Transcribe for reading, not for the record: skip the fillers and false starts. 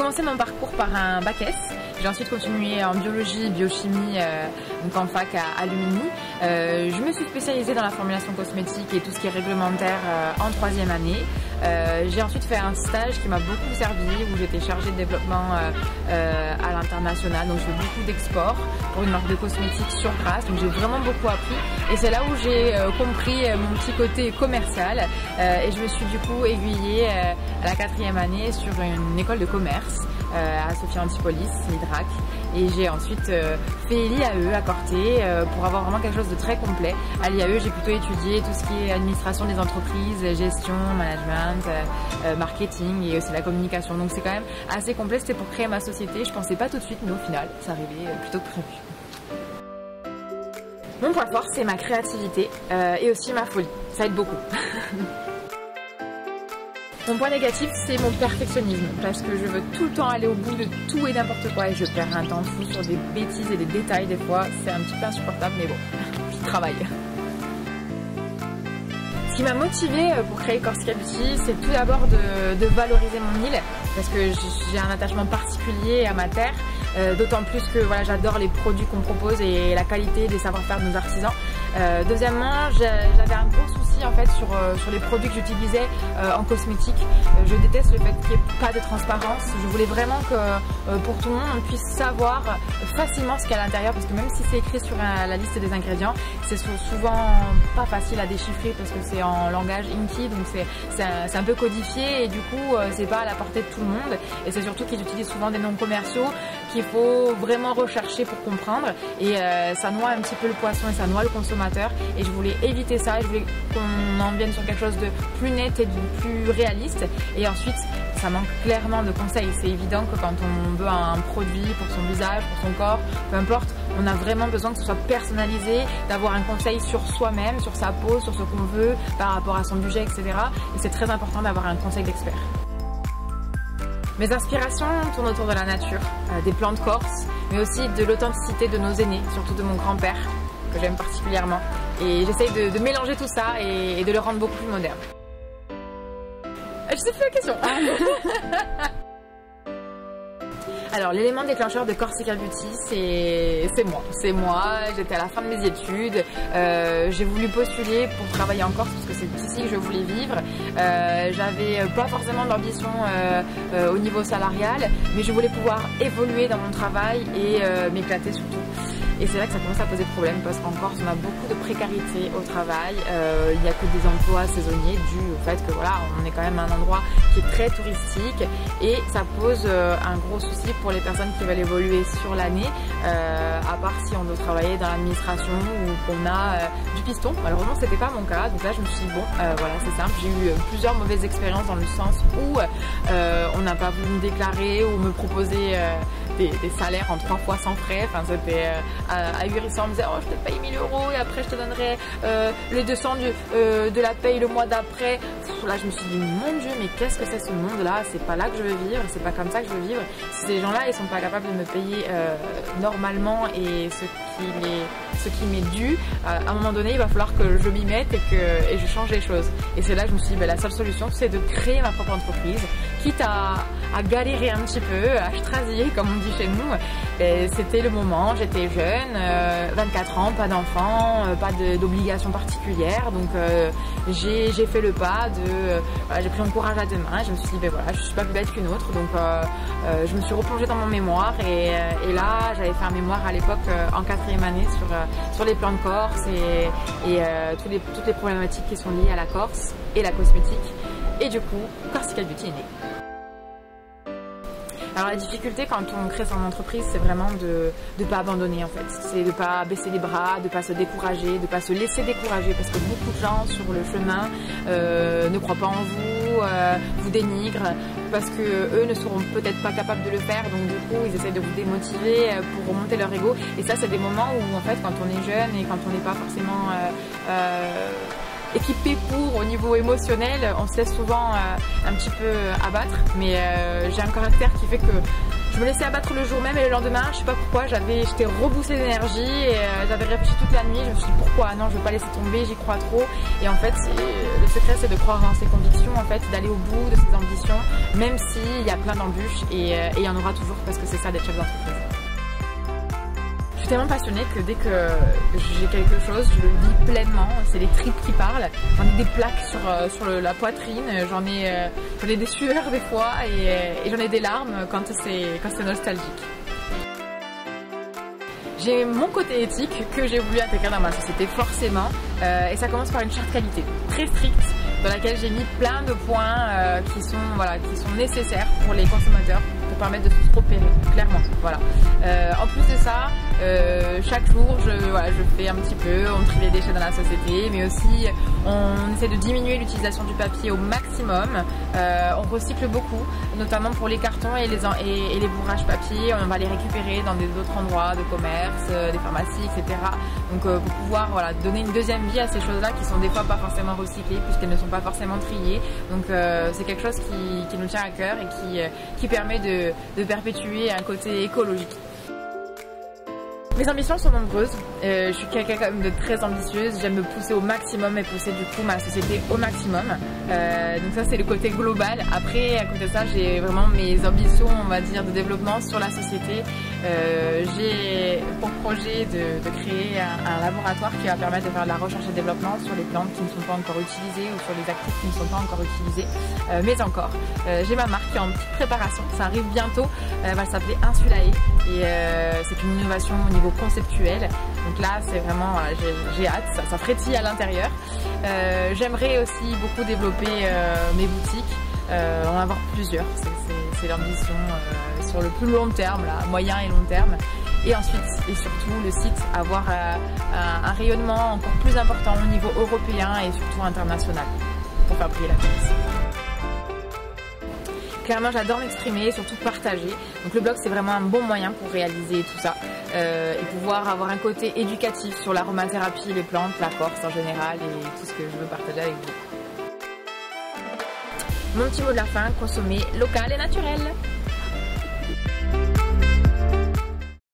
commencé mon parcours par un bac S. J'ai ensuite continué en biologie, biochimie, donc en fac à Lumini. Je me suis spécialisée dans la formulation cosmétique et tout ce qui est réglementaire en 3e année. J'ai ensuite fait un stage qui m'a beaucoup servi, où j'étais chargée de développement à l'international. Donc je fais beaucoup d'export pour une marque de cosmétiques sur Grasse. Donc j'ai vraiment beaucoup appris et c'est là où j'ai compris mon petit côté commercial et je me suis du coup aiguillée à la 4e année sur une école de commerce à Sophia Antipolis, l'IDRAC, et j'ai ensuite fait l'IAE à Corté pour avoir vraiment quelque chose de très complet. À l'IAE, j'ai plutôt étudié tout ce qui est administration des entreprises, gestion, management, marketing et aussi la communication. Donc c'est quand même assez complet, c'était pour créer ma société. Je pensais pas tout de suite, mais au final, ça arrivait plutôt que prévu. Mon point fort, c'est ma créativité et aussi ma folie. Ça aide beaucoup. Mon point négatif, c'est mon perfectionnisme, parce que je veux tout le temps aller au bout de tout et n'importe quoi et je perds un temps fou sur des bêtises et des détails des fois. C'est un petit peu insupportable, mais bon, je travaille. Ce qui m'a motivée pour créer Corsica Beauty, c'est tout d'abord de valoriser mon île, parce que j'ai un attachement particulier à ma terre, d'autant plus que voilà, j'adore les produits qu'on propose et la qualité des savoir-faire de nos artisans. Deuxièmement, j'avais un gros souci en fait sur les produits que j'utilisais en cosmétique. Je déteste le fait qu'il n'y ait pas de transparence. Je voulais vraiment que pour tout le monde on puisse savoir facilement ce qu'il y a à l'intérieur, parce que même si c'est écrit sur la liste des ingrédients, c'est souvent pas facile à déchiffrer parce que c'est en langage Inky, donc c'est un peu codifié et du coup c'est pas à la portée de tout le monde, et c'est surtout qu'ils utilisent souvent des noms commerciaux qu'il faut vraiment rechercher pour comprendre, et ça noie un petit peu le poisson et ça noie le consommateur, et je voulais éviter ça. Je voulais qu'on en vienne sur quelque chose de plus net et de plus réaliste. Et ensuite, ça manque clairement de conseils. C'est évident que quand on veut un produit pour son visage, pour son corps, peu importe, on a vraiment besoin que ce soit personnalisé, d'avoir un conseil sur soi-même, sur sa peau, sur ce qu'on veut, par rapport à son budget, etc. Et c'est très important d'avoir un conseil d'expert. Mes inspirations tournent autour de la nature, des plantes corses, mais aussi de l'authenticité de nos aînés, surtout de mon grand-père, que j'aime particulièrement. Et j'essaye de mélanger tout ça et de le rendre beaucoup plus moderne. Je sais plus la question. Alors l'élément déclencheur de Corsica Beauty, c'est moi. J'étais à la fin de mes études, j'ai voulu postuler pour travailler en Corse parce que c'est ici que je voulais vivre. J'avais pas forcément d'ambition au niveau salarial, mais je voulais pouvoir évoluer dans mon travail et m'éclater surtout. Et c'est là que ça commence à poser problème, parce qu'en Corse on a beaucoup de précarité au travail, il n'y a que des emplois saisonniers dû au fait que voilà, on est quand même un endroit qui est très touristique, et ça pose un gros souci pour les personnes qui veulent évoluer sur l'année, à part si on doit travailler dans l'administration ou qu'on a du piston. Malheureusement c'était pas mon cas, donc là je me suis dit bon voilà, c'est simple. J'ai eu plusieurs mauvaises expériences dans le sens où on n'a pas voulu me déclarer ou me proposer des salaires en 3 fois sans frais. Enfin c'était ahurissant. On me disait oh je te paye 1000 € et après je te donnerai les 200 de la paye le mois d'après. Là je me suis dit mon Dieu, mais qu'est-ce que c'est ce monde là, c'est pas là que je veux vivre, c'est pas comme ça que je veux vivre. Si ces gens là ils sont pas capables de me payer normalement et ce qui m'est dû, à un moment donné il va falloir que je m'y mette et je change les choses. Et c'est là que je me suis dit la seule solution c'est de créer ma propre entreprise, quitte à galérer un petit peu, à strasiller comme on dit chez nous. C'était le moment, j'étais jeune, 24 ans, pas d'enfant, pas d'obligation particulière, donc j'ai fait le pas voilà, j'ai pris mon courage à deux mains. Je me suis dit ben voilà, je suis pas plus bête qu'une autre, donc je me suis replongée dans mon mémoire et là j'avais fait un mémoire à l'époque en 4e année sur les plantes corses et toutes les problématiques qui sont liées à la Corse et la cosmétique, et du coup Corsica Beauty est née. Alors la difficulté quand on crée son entreprise, c'est vraiment de ne pas abandonner en fait. C'est de ne pas baisser les bras, de ne pas se décourager, de ne pas se laisser décourager, parce que beaucoup de gens sur le chemin ne croient pas en vous, vous dénigrent, parce que eux ne seront peut-être pas capables de le faire, donc du coup ils essaient de vous démotiver pour remonter leur ego. Et ça c'est des moments où en fait quand on est jeune et quand on n'est pas forcément équipé au niveau émotionnel, on se laisse souvent un petit peu abattre, mais j'ai un caractère qui fait que je Je me laissais abattre le jour même et le lendemain, je sais pas pourquoi, j'étais reboostée d'énergie et j'avais réfléchi toute la nuit. Je me suis dit pourquoi non, je vais pas laisser tomber, j'y crois trop. Et en fait, le secret c'est de croire en ses convictions, en fait, d'aller au bout de ses ambitions, même s'il y a plein d'embûches et il y en aura toujours parce que c'est ça d'être chef d'entreprise. Je suis tellement passionnée que dès que j'ai quelque chose, je le vis pleinement. C'est les tripes qui parlent. J'en ai des plaques sur la poitrine, j'en ai des sueurs des fois et j'en ai des larmes quand c'est nostalgique. J'ai mon côté éthique que j'ai voulu intégrer dans ma société forcément et ça commence par une charte qualité très stricte dans laquelle j'ai mis plein de points qui sont nécessaires pour les consommateurs pour permettre de se repérer clairement. Voilà. En plus de ça, chaque jour je fais un petit peu, on trie les déchets dans la société, mais aussi on essaie de diminuer l'utilisation du papier au maximum. On recycle beaucoup, notamment pour les cartons et les bourrages papier. On va les récupérer dans d'autres endroits de commerce, des pharmacies, etc. Donc pour pouvoir donner une deuxième vie à ces choses-là qui sont des fois pas forcément recyclées puisqu'elles ne sont pas forcément triées. Donc c'est quelque chose qui nous tient à cœur et qui permet de perpétuer un côté écologique. Mes ambitions sont nombreuses, je suis quelqu'un quand même de très ambitieuse, j'aime me pousser au maximum et pousser du coup ma société au maximum. Donc ça c'est le côté global. Après à côté de ça j'ai vraiment mes ambitions on va dire de développement sur la société. J'ai pour projet de créer un laboratoire qui va permettre de faire de la recherche et développement sur les plantes qui ne sont pas encore utilisées ou sur les actifs qui ne sont pas encore utilisés, mais encore. J'ai ma marque qui est en petite préparation, ça arrive bientôt, elle va s'appeler Insulae et c'est une innovation au niveau conceptuel. Donc là c'est vraiment, j'ai hâte, ça frétille à l'intérieur. J'aimerais aussi beaucoup développer mes boutiques, en avoir plusieurs, c'est l'ambition sur le plus long terme, là, moyen et long terme. Et ensuite, et surtout, le site, avoir un rayonnement encore plus important au niveau européen et surtout international pour faire briller la France. Clairement, j'adore m'exprimer et surtout partager. Donc le blog, c'est vraiment un bon moyen pour réaliser tout ça et pouvoir avoir un côté éducatif sur l'aromathérapie, les plantes, la Corse en général et tout ce que je veux partager avec vous. Mon petit mot de la fin, consommer local et naturel.